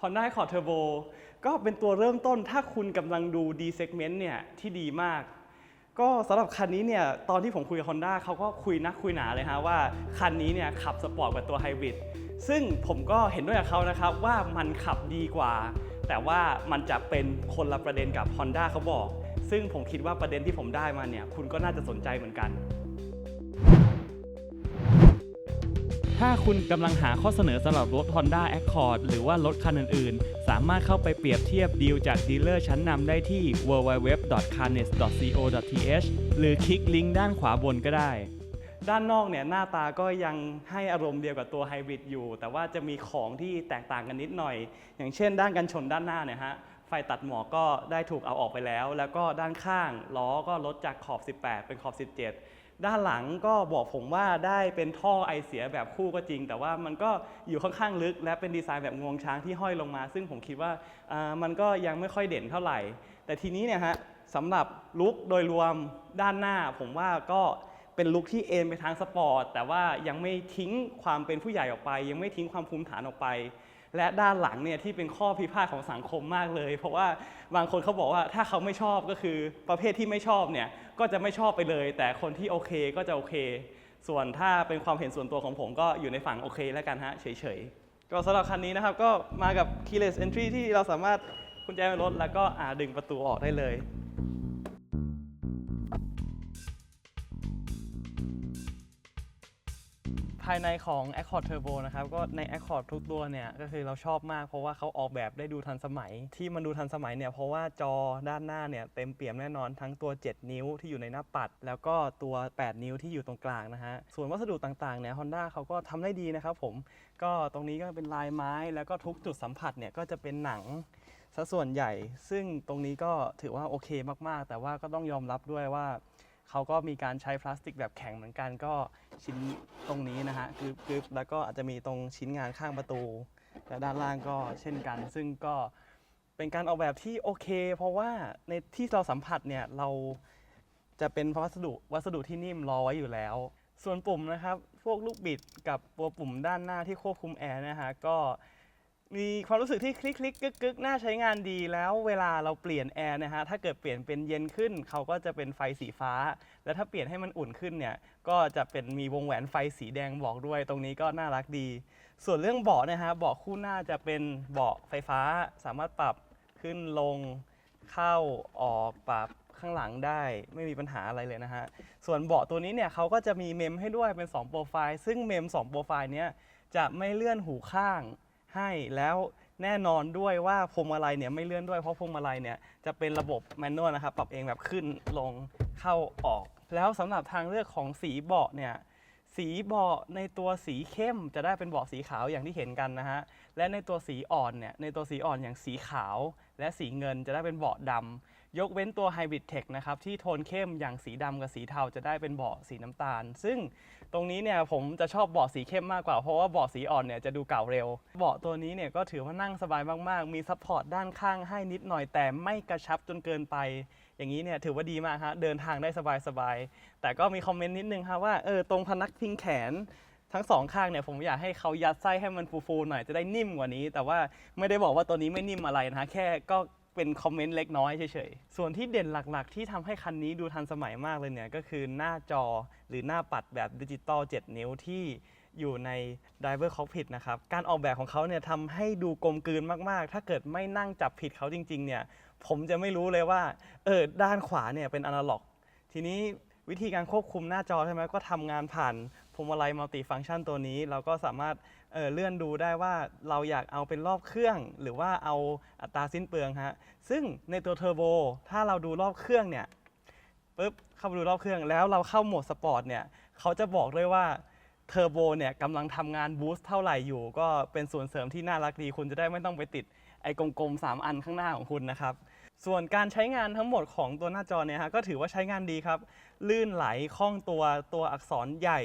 Honda Accord Turbo ก็เป็นตัวเริ่มต้นถ้าคุณกำลังดู D segment เนี่ยที่ดีมากก็สำหรับคันนี้เนี่ยตอนที่ผมคุยกับ Honda เขาก็คุยนักคุยหนาเลยฮะว่าคันนี้เนี่ยขับสปอร์ตกว่าตัวไฮบริดซึ่งผมก็เห็นด้วยกับเขานะครับว่ามันขับดีกว่าแต่ว่ามันจะเป็นคนละประเด็นกับ Honda เขาบอกซึ่งผมคิดว่าประเด็นที่ผมได้มาเนี่ยคุณก็น่าจะสนใจเหมือนกันถ้าคุณกำลังหาข้อเสนอสำหรับรถ Honda Accord หรือว่ารถคันอื่นๆสามารถเข้าไปเปรียบเทียบดีลจากดีลเลอร์ชั้นนำได้ที่ www.carnes.co.th หรือคลิกลิงก์ด้านขวาบนก็ได้ด้านนอกเนี่ยหน้าตาก็ยังให้อารมณ์เดียวกับตัวไฮบริดอยู่แต่ว่าจะมีของที่แตกต่างกันนิดหน่อยอย่างเช่นด้านกันชนด้านหน้าเนี่ยฮะไฟตัดหมอกก็ได้ถูกเอาออกไปแล้วแล้วก็ด้านข้างล้อก็ลดจากขอบ18เป็นขอบ17ด้านหลังก็บอกผมว่าได้เป็นท่อไอเสียแบบคู่ก็จริงแต่ว่ามันก็อยู่ค่อนข้างลึกและเป็นดีไซน์แบบงวงช้างที่ห้อยลงมาซึ่งผมคิดว่ามันก็ยังไม่ค่อยเด่นเท่าไหร่แต่ทีนี้เนี่ยฮะสำหรับลุคโดยรวมด้านหน้าผมว่าก็เป็นลุคที่เอนไปทางสปอร์ตแต่ว่ายังไม่ทิ้งความเป็นผู้ใหญ่ออกไปยังไม่ทิ้งความภูมิฐานออกไปและด้านหลังเนี่ยที่เป็นข้อพิพาทของสังคมมากเลยเพราะว่าบางคนเขาบอกว่าถ้าเขาไม่ชอบก็คือประเภทที่ไม่ชอบเนี่ยก็จะไม่ชอบไปเลยแต่คนที่โอเคก็จะโอเคส่วนถ้าเป็นความเห็นส่วนตัวของผมก็อยู่ในฝั่งโอเคแล้วกันฮะเฉยๆก็สำหรับคันนี้นะครับก็มากับ keyless entry ที่เราสามารถกุญแจรถแล้วก็ดึงประตูออกได้เลยภายในของ Accord Turbo นะครับก็ใน Accord ทุกตัวเนี่ยก็คือเราชอบมากเพราะว่าเขาออกแบบได้ดูทันสมัยที่มันดูทันสมัยเนี่ยเพราะว่าจอด้านหน้าเนี่ยเต็มเปี่ยมแน่นอนทั้งตัว7นิ้วที่อยู่ในหน้าปัดแล้วก็ตัว8นิ้วที่อยู่ตรงกลางนะฮะส่วนวัสดุต่างๆเนี่ย Honda เขาก็ทำได้ดีนะครับผมก็ตรงนี้ก็เป็นลายไม้แล้วก็ทุกจุดสัมผัสเนี่ยก็จะเป็นหนังซะส่วนใหญ่ซึ่งตรงนี้ก็ถือว่าโอเคมากๆแต่ว่าก็ต้องยอมรับด้วยว่าเขาก็มีการใช้พลาสติกแบบแข็งเหมือนกันก็ชิ้นตรงนี้นะฮะกึบแล้วก็อาจจะมีตรงชิ้นงานข้างประตูและด้านล่างก็เช่นกันซึ่งก็เป็นการออกแบบที่โอเคเพราะว่าในที่เราสัมผัสเนี่ยเราจะเป็นวัสดุที่นิ่มรอไว้อยู่แล้วส่วนปุ่มนะครับพวกลูกบิดกับตัวปุ่มด้านหน้าที่ควบคุมแอร์นะฮะก็มีความรู้สึกที่คลิกๆกึกๆน่าใช้งานดีแล้วเวลาเราเปลี่ยนแอร์นะฮะถ้าเกิดเปลี่ยนเป็นเย็นขึ้นเขาก็จะเป็นไฟสีฟ้าและถ้าเปลี่ยนให้มันอุ่นขึ้นเนี่ยก็จะเป็นมีวงแหวนไฟสีแดงบอกด้วยตรงนี้ก็น่ารักดีส่วนเรื่องเบาะนะฮะเบาะคู่หน้าจะเป็นเบาะไฟฟ้าสามารถปรับขึ้นลงเข้าออกปรับข้างหลังได้ไม่มีปัญหาอะไรเลยนะฮะส่วนเบาะตัวนี้เนี่ยเขาก็จะมีเมมให้ด้วยเป็น2โปรไฟล์ซึ่งเมม2โปรไฟล์เนี้ยจะไม่เลื่อนหูข้างให้แล้วแน่นอนด้วยว่าพวงมาลัยเนี่ยไม่เลื่อนด้วยเพราะพวงมาลัยเนี่ยจะเป็นระบบแมนนวลนะครับปรับเองแบบขึ้นลงเข้าออกแล้วสำหรับทางเลือกของสีเบาะเนี่ยสีเบาะในตัวสีเข้มจะได้เป็นเบาะสีขาวอย่างที่เห็นกันนะฮะและในตัวสีอ่อนเนี่ยในตัวสีอ่อนอย่างสีขาวและสีเงินจะได้เป็นเบาะดำยกเว้นตัว Hybrid Tech นะครับที่โทนเข้มอย่างสีดำกับสีเทาจะได้เป็นเบาะสีน้ำตาลซึ่งตรงนี้เนี่ยผมจะชอบเบาะสีเข้มมากกว่าเพราะว่าเบาะสีอ่อนเนี่ยจะดูเก่าเร็วเบาะตัวนี้เนี่ยก็ถือว่านั่งสบายมากๆมีซัพพอร์ตด้านข้างให้นิดหน่อยแต่ไม่กระชับจนเกินไปอย่างนี้เนี่ยถือว่าดีมากฮะเดินทางได้สบายๆแต่ก็มีคอมเมนต์นิดนึงครับว่าตรงพนักพิงแขนทั้งสองข้างเนี่ยผมอยากให้เขายัดไส้ให้มันฟูๆหน่อยจะได้นิ่มกว่านี้แต่ว่าไม่ได้บอกว่าตัวนี้ไม่นิ่มอะไรนะฮะแค่ก็เป็นคอมเมนต์เล็กน้อยเฉยๆส่วนที่เด่นหลักๆที่ทำให้คันนี้ดูทันสมัยมากเลยเนี่ยก็คือหน้าจอหรือหน้าปัดแบบดิจิตอล7นิ้วที่อยู่ใน Driver Cockpit นะครับการออกแบบของเขาเนี่ยทำให้ดูกลมกลืนมากๆถ้าเกิดไม่นั่งจับผิดเขาจริงๆเนี่ยผมจะไม่รู้เลยว่าด้านขวาเนี่ยเป็นอนาล็อกทีนี้วิธีการควบคุมหน้าจอใช่ไหมก็ทำงานผ่านพวงมาลัยมัลติฟังก์ชันตัวนี้เราก็สามารถเลื่อนดูได้ว่าเราอยากเอาเป็นรอบเครื่องหรือว่าเอาอัตราสิ้นเปลืองฮะซึ่งในตัวเทอร์โบถ้าเราดูรอบเครื่องเนี่ยปุ๊บเข้าไปดูรอบเครื่องแล้วเราเข้าโหมดสปอร์ตเนี่ยเขาจะบอกด้วยว่าเทอร์โบเนี่ยกำลังทำงานบูสต์เท่าไหร่อยู่ก็เป็นส่วนเสริมที่น่ารักดีคุณจะได้ไม่ต้องไปติดไอ้กลมๆ3อันข้างหน้าของคุณนะครับส่วนการใช้งานทั้งหมดของตัวหน้าจอเนี่ยฮะก็ถือว่าใช้งานดีครับลื่นไหลคล่องตัวอักษรใหญ่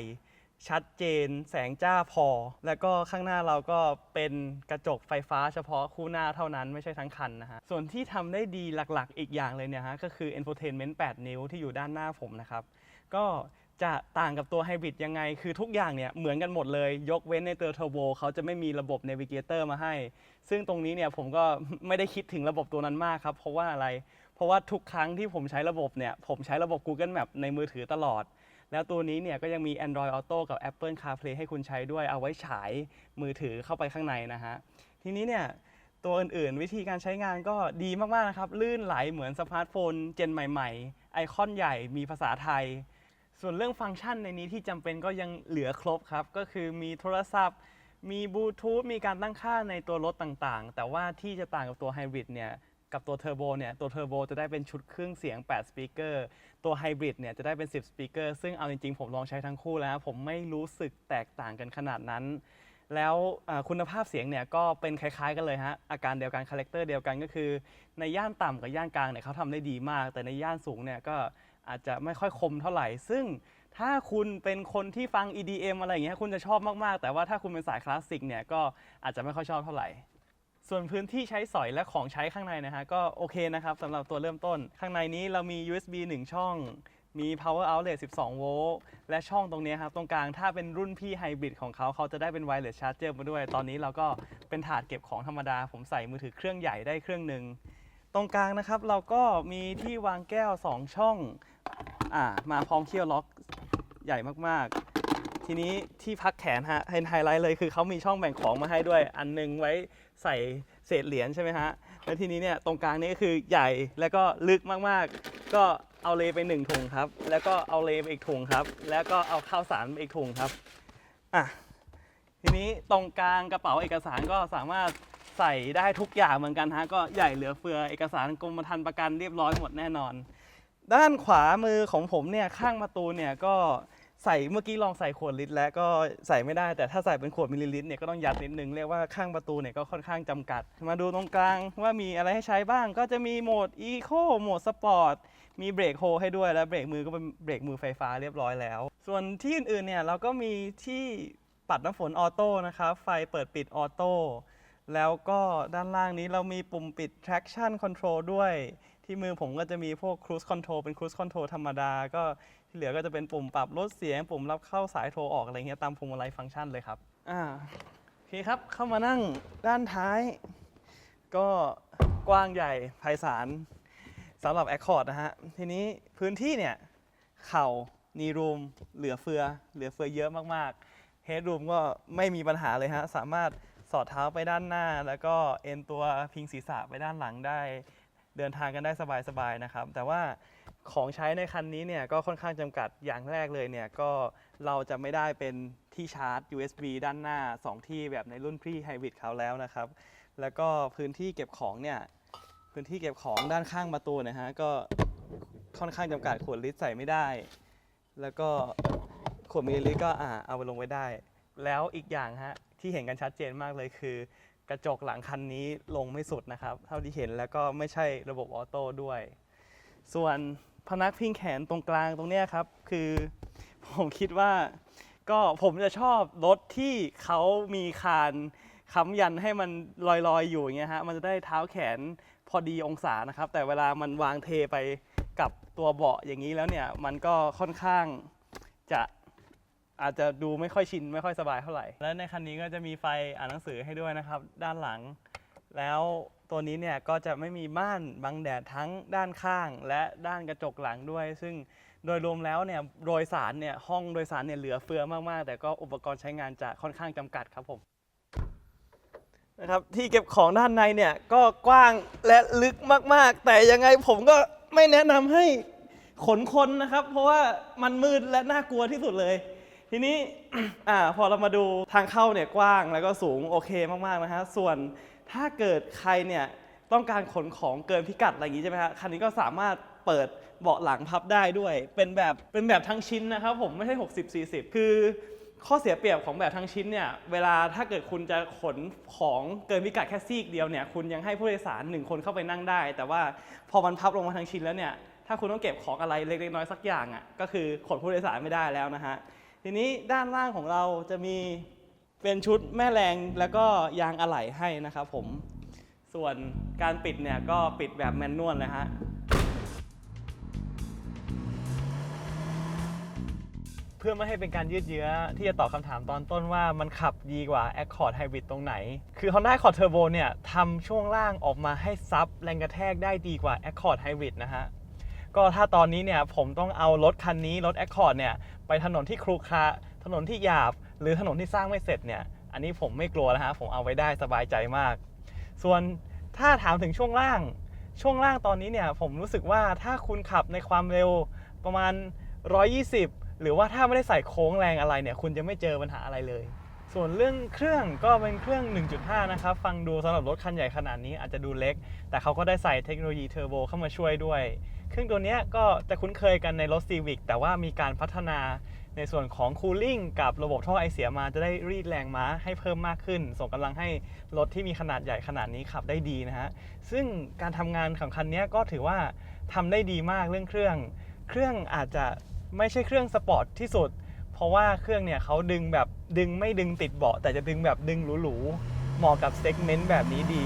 ชัดเจนแสงจ้าพอแล้วก็ข้างหน้าเราก็เป็นกระจกไฟฟ้าเฉพาะคู่หน้าเท่านั้นไม่ใช่ทั้งคันนะฮะส่วนที่ทำได้ดีหลักๆอีกอย่างเลยเนี่ยฮะก็คือ Infotainment 8 นิ้วที่อยู่ด้านหน้าผมนะครับก็ จะต่างกับตัวไฮบริดยังไงคือทุกอย่างเนี่ยเหมือนกันหมดเลยยกเว้นในตัวเทอร์โบเขาจะไม่มีระบบ Navigator มาให้ซึ่งตรงนี้เนี่ยผมก็ไม่ได้คิดถึงระบบตัวนั้นมากครับเพราะว่าอะไรเพราะว่าทุกครั้งที่ผมใช้ระบบเนี่ยผมใช้ระบบ Google Map ในมือถือตลอดแล้วตัวนี้เนี่ยก็ยังมี Android Auto กับ Apple CarPlay ให้คุณใช้ด้วยเอาไว้ฉายมือถือเข้าไปข้างในนะฮะทีนี้เนี่ยตัวอื่นๆวิธีการใช้งานก็ดีมากๆนะครับลื่นไหลเหมือนสมาร์ทโฟนเจนใหม่ๆไอคอนใหญ่มีภาษาไทยส่วนเรื่องฟังก์ชันในนี้ที่จำเป็นก็ยังเหลือครบครับก็คือมีโทรศัพท์มีบลูทูธมีการตั้งค่าในตัวรถต่างๆแต่ว่าที่จะต่างกับตัวไฮบริดเนี่ยกับตัวเทอร์โบเนี่ยตัวเทอร์โบจะได้เป็นชุดเครื่องเสียง8สปีกเกอร์ตัวไฮบริดเนี่ยจะได้เป็น10สปีกเกอร์ซึ่งเอาจริงๆผมลองใช้ทั้งคู่แล้วผมไม่รู้สึกแตกต่างกันขนาดนั้นแล้วคุณภาพเสียงเนี่ยก็เป็นคล้ายๆกันเลยฮะอาการเดียวกันคาแรคเตอร์เดียวกันก็คือในย่านต่ำกับย่านกลางเนี่ยเขาทำได้ดีมากแต่ในย่านสูงเนี่ยก็อาจจะไม่ค่อยคมเท่าไหร่ซึ่งถ้าคุณเป็นคนที่ฟัง EDM อะไรอย่างเงี้ยคุณจะชอบมากๆแต่ว่าถ้าคุณเป็นสายคลาสสิกเนี่ยก็อาจจะไม่ค่อยชอบเท่าไหร่ส่วนพื้นที่ใช้สอยและของใช้ข้างในนะฮะก็โอเคนะครับสำหรับตัวเริ่มต้นข้างในนี้เรามี USB 1 ช่องมี power outlet 12 โวลต์และช่องตรงนี้ครับตรงกลางถ้าเป็นรุ่นพี่ไฮบริดของเขาจะได้เป็น wireless charger มาด้วยตอนนี้เราก็เป็นถาดเก็บของธรรมดาผมใส่มือถือเครื่องใหญ่ได้เครื่องหนึ่งตรงกลางนะครับเราก็มีที่วางแก้ว2ช่องมาพร้อมเขี้ยวล็อกใหญ่มากๆทีนี้ที่พักแขนฮะไฮไลท์เลยคือเขามีช่องแบ่งของมาให้ด้วยอันนึงไว้ใส่เศษเหรียญใช่ไหมฮะแล้วทีนี้เนี่ยตรงกลางนี้ก็คือใหญ่แล้วก็ลึกมากๆก็เอาเลไป1ถุงครับแล้วก็เอาเลไปอีกถุงครับแล้วก็เอาข้าวสารไปอีกถุงครับทีนี้ตรงกลางกระเป๋าเอกสารก็สามารถใส่ได้ทุกอย่างเหมือนกันฮะก็ใหญ่เหลือเฟือเอกสารกรมธรรม์ประกันเรียบร้อยหมดแน่นอนด้านขวามือของผมเนี่ยข้างประตูเนี่ยก็ใส่เมื่อกี้ลองใส่ขวดลิตรแล้วก็ใส่ไม่ได้แต่ถ้าใส่เป็นขวดมิลลิลิตรเนี่ยก็ต้องยัดนิดนึงเรียกว่าข้างประตูเนี่ยก็ค่อนข้างจำกัดมาดูตรงกลางว่ามีอะไรให้ใช้บ้างก็จะมีโหมดอีโคโหมดสปอร์ตมีเบรกโฮให้ด้วยและเบรกมือก็เป็นเบรกมือไฟฟ้าเรียบร้อยแล้วส่วนที่อื่นๆเนี่ยเราก็มีที่ปัดน้ำฝนออโต้นะครับไฟเปิดปิดออโต้แล้วก็ด้านล่างนี้เรามีปุ่มปิด traction control ด้วยที่มือผมก็จะมีพวก cruise control เป็น cruise control ธรรมดาก็ที่เหลือก็จะเป็นปุ่มปรับลดเสียงปุ่มรับเข้าสายโทรออกอะไรเงี้ยตามพวงมาลัยฟังก์ชันเลยครับโอเคครับเข้ามานั่งด้านท้ายก็กว้างใหญ่ไพศาลสำหรับ Accord นะฮะทีนี้พื้นที่เนี่ยเข่านีรูมเหลือเฟือเยอะมากๆ Headroom ก็ไม่มีปัญหาเลยฮะสามารถสอดเท้าไปด้านหน้าแล้วก็เอนตัวพิงศีรษะไปด้านหลังได้เดินทางกันได้สบายๆนะครับแต่ว่าของใช้ในคันนี้เนี่ยก็ค่อนข้างจำกัดอย่างแรกเลยเนี่ยก็เราจะไม่ได้เป็นที่ชาร์จ USB ด้านหน้า2ที่แบบในรุ่นพี่ไฮบริดเขาแล้วนะครับแล้วก็พื้นที่เก็บของเนี่ยพื้นที่เก็บของด้านข้างประตูนะฮะก็ค่อนข้างจำกัดขวดลิตรใส่ไม่ได้แล้วก็ขวดมิลลิลิตรก็เอาไปลงไว้ได้แล้วอีกอย่างฮะที่เห็นกันชัดเจนมากเลยคือกระจกหลังคันนี้ลงไม่สุดนะครับเท่าที่เห็นแล้วก็ไม่ใช่ระบบออโต้ด้วยส่วนพนักพิงแขนตรงกลางตรงนี้ครับคือผมคิดว่าก็ผมจะชอบรถที่เขามีคานค้ำยันให้มันลอยๆอยู่อย่างเงี้ยฮะมันจะได้เท้าแขนพอดีองศานะครับแต่เวลามันวางเทไปกับตัวเบาะอย่างนี้แล้วเนี่ยมันก็ค่อนข้างจะอาจจะดูไม่ค่อยชินไม่ค่อยสบายเท่าไหร่และในคันนี้ก็จะมีไฟอ่านหนังสือให้ด้วยนะครับด้านหลังแล้วตัวนี้เนี่ยก็จะไม่มีม่านบังแดดทั้งด้านข้างและด้านกระจกหลังด้วยซึ่งโดยรวมแล้วเนี่ยโดยสารเนี่ยห้องโดยสารเนี่ยเหลือเฟือมากๆแต่ก็อุปกรณ์ใช้งานจะค่อนข้างจำกัดครับผมนะครับที่เก็บของด้านในเนี่ยก็กว้างและลึกมากๆแต่ยังไงผมก็ไม่แนะนำให้ขนคนนะครับเพราะว่ามันมืดและน่ากลัวที่สุดเลยทีนี้ พอเรามาดูทางเข้าเนี่ยกว้างแล้วก็สูงโอเคมากๆนะฮะส่วนถ้าเกิดใครเนี่ยต้องการขนของเกินพิกัดอะไรอย่างนี้ใช่ไหมฮะคันนี้ก็สามารถเปิดเบาะหลังพับได้ด้วยเป็นแบบทั้งชิ้นนะครับผมไม่ใช่60-40คือข้อเสียเปรียบของแบบทั้งชิ้นเนี่ยเวลาถ้าเกิดคุณจะขนของเกินพิกัดแค่ซีกเดียวเนี่ยคุณยังให้ผู้โดยสาร1คนเข้าไปนั่งได้แต่ว่าพอมันพับลงมาทั้งชิ้นแล้วเนี่ยถ้าคุณต้องเก็บของอะไรเล็กๆน้อยๆสักอย่างก็คือขนผู้โดยสารไม่ได้แล้วนะฮะทีนี้ด้านล่างของเราจะมีเป็นชุดแม่แรงแล้วก็ยางอะไหล่ให้นะครับผมส่วนการปิดเนี่ยก็ปิดแบบแมนนวลเลยฮะ พื่อไม่ให้เป็นการยืดเยื้อที่จะตอบคำถามตอนต้นว่ามันขับดีกว่า Accord Hybrid ตรงไหนคือ Honda Accord Turbo เนี่ยทำช่วงล่างออกมาให้ซับแรงกระแทกได้ดีกว่า Accord Hybrid นะฮะก็ถ้าตอนนี้เนี่ยผมต้องเอารถคันนี้รถ Accord เนี่ยไปถนนที่ครุขระถนนที่หยาบหรือถนนที่สร้างไม่เสร็จเนี่ยอันนี้ผมไม่กลัวแล้วฮะผมเอาไว้ได้สบายใจมากส่วนถ้าถามถึงช่วงล่างตอนนี้เนี่ยผมรู้สึกว่าถ้าคุณขับในความเร็วประมาณ120หรือว่าถ้าไม่ได้ใส่โค้งแรงอะไรเนี่ยคุณจะไม่เจอปัญหาอะไรเลยส่วนเรื่องเครื่องก็เป็นเครื่อง 1.5 นะครับฟังดูสำหรับรถคันใหญ่ขนาดนี้อาจจะดูเล็กแต่เขาก็ได้ใส่เทคโนโลยีเทอร์โบเข้ามาช่วยด้วยเครื่องตัวนี้ก็จะคุ้นเคยกันในรถ Civic แต่ว่ามีการพัฒนาในส่วนของ Cooling กับระบบท่อไอเสียมาจะได้รีดแรงม้าให้เพิ่มมากขึ้นส่งกำลังให้รถที่มีขนาดใหญ่ขนาดนี้ขับได้ดีนะฮะซึ่งการทำงานของคันนี้ก็ถือว่าทำได้ดีมากเรื่องเครื่องอาจจะไม่ใช่เครื่องสปอร์ตที่สุดเพราะว่าเครื่องเนี่ยเขาดึงแบบไม่ดึงติดเบาะแต่จะดึงแบบดึงหรูๆเหมาะกับเซกเมนต์แบบนี้ดี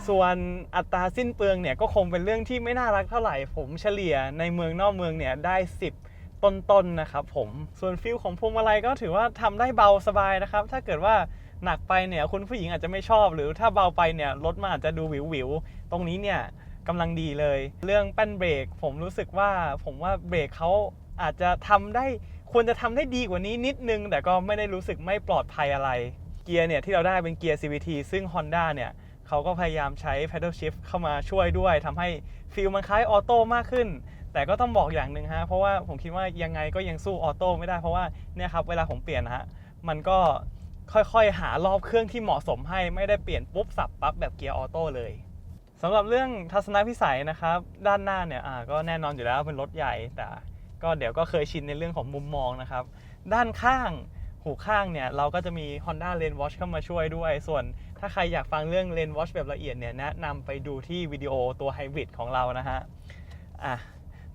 ส่วนอัตราสิ้นเปลืองเนี่ยก็คงเป็นเรื่องที่ไม่น่ารักเท่าไหร่ผมเฉลี่ยในเมืองนอกเมืองเนี่ยได้10ต้นนะครับผมส่วนฟิลของพวงมาลัยก็ถือว่าทำได้เบาสบายนะครับถ้าเกิดว่าหนักไปเนี่ยคุณผู้หญิงอาจจะไม่ชอบหรือถ้าเบาไปเนี่ยรถมันอาจจะดูวิวตรงนี้เนี่ยกำลังดีเลยเรื่องแป้นเบรกผมรู้สึกว่าเบรกเขาอาจจะควรจะทำได้ดีกว่านี้นิดนึงแต่ก็ไม่ได้รู้สึกไม่ปลอดภัยอะไรเกียร์เนี่ยที่เราได้เป็นเกียร์ CVT ซึ่ง Honda เนี่ยเขาก็พยายามใช้ Paddle Shift เข้ามาช่วยด้วยทำให้ฟีลมันคล้ายออโต้มากขึ้นแต่ก็ต้องบอกอย่างหนึ่งฮะเพราะว่าผมคิดว่ายังไงก็ยังสู้ออโต้ไม่ได้เพราะว่าเนี่ยครับเวลาผมเปลี่ยนนะฮะมันก็ค่อยๆหารอบเครื่องที่เหมาะสมให้ไม่ได้เปลี่ยนปุ๊บสับปั๊บแบบเกียร์ออโต้เลยสำหรับเรื่องทัศนวิสัยนะครับด้านหน้าเนี่ยก็แน่นอนอยู่แล้วเป็นรถใหญ่แต่ก็เดี๋ยวก็เคยชินในเรื่องของมุมมองนะครับด้านข้างหูข้างเนี่ยเราก็จะมี Honda Lane Watch เข้ามาช่วยด้วยส่วนถ้าใครอยากฟังเรื่อง Lane Watch แบบละเอียดเนี่ยแนะนำไปดูที่วิดีโอตัวไฮบริดของเรานะฮะ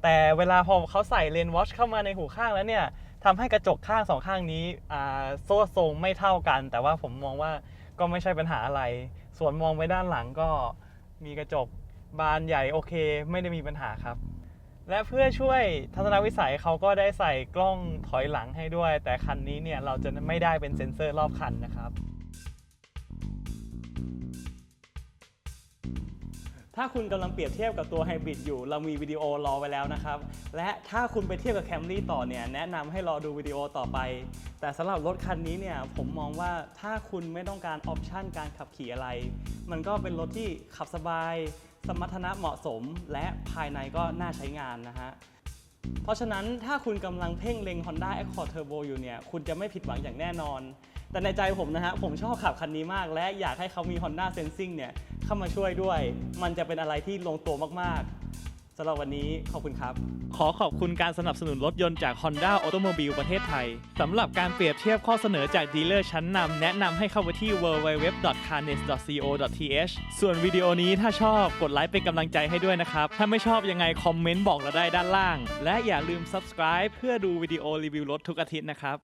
แต่เวลาพอเขาใส่ Lane Watch เข้ามาในหูข้างแล้วเนี่ยทำให้กระจกข้างสองข้างนี้โซ่ทรงไม่เท่ากันแต่ว่าผมมองว่าก็ไม่ใช่ปัญหาอะไรส่วนมองไปด้านหลังก็มีกระจกบานใหญ่โอเคไม่ได้มีปัญหาครับและเพื่อช่วยทัศนวิสัยเขาก็ได้ใส่กล้องถอยหลังให้ด้วยแต่คันนี้เนี่ยเราจะไม่ได้เป็นเซ็นเซอร์รอบคันนะครับถ้าคุณกำลังเปรียบเทียบกับตัวไฮบริดอยู่เรามีวิดีโอรอไว้แล้วนะครับและถ้าคุณไปเทียบกับ Camry ต่อเนี่ยแนะนำให้รอดูวิดีโอต่อไปแต่สำหรับรถคันนี้เนี่ยผมมองว่าถ้าคุณไม่ต้องการออปชันการขับขี่อะไรมันก็เป็นรถที่ขับสบายสมรรถนะเหมาะสมและภายในก็น่าใช้งานนะฮะเพราะฉะนั้นถ้าคุณกำลังเพ่งเล็ง Honda Accord Turbo อยู่เนี่ยคุณจะไม่ผิดหวังอย่างแน่นอนแต่ในใจผมนะฮะผมชอบขับคันนี้มากและอยากให้เขามี Honda Sensing เนี่ยเข้ามาช่วยด้วยมันจะเป็นอะไรที่ลงตัวมากๆสำหรับวันนี้ขอบคุณครับขอขอบคุณการสนับสนุนรถยนต์จาก Honda Automobile ประเทศไทยสำหรับการเปรียบเทียบข้อเสนอจากดีลเลอร์ชั้นนำแนะนำให้เข้าไปที่ www.carnes.co.th ส่วนวิดีโอนี้ถ้าชอบกดไลค์เป็นกำลังใจให้ด้วยนะครับถ้าไม่ชอบยังไงคอมเมนต์บอกเราได้ด้านล่างและอย่าลืม subscribe เพื่อดูวิดีโอรีวิวรถทุกอาทิตย์นะครับ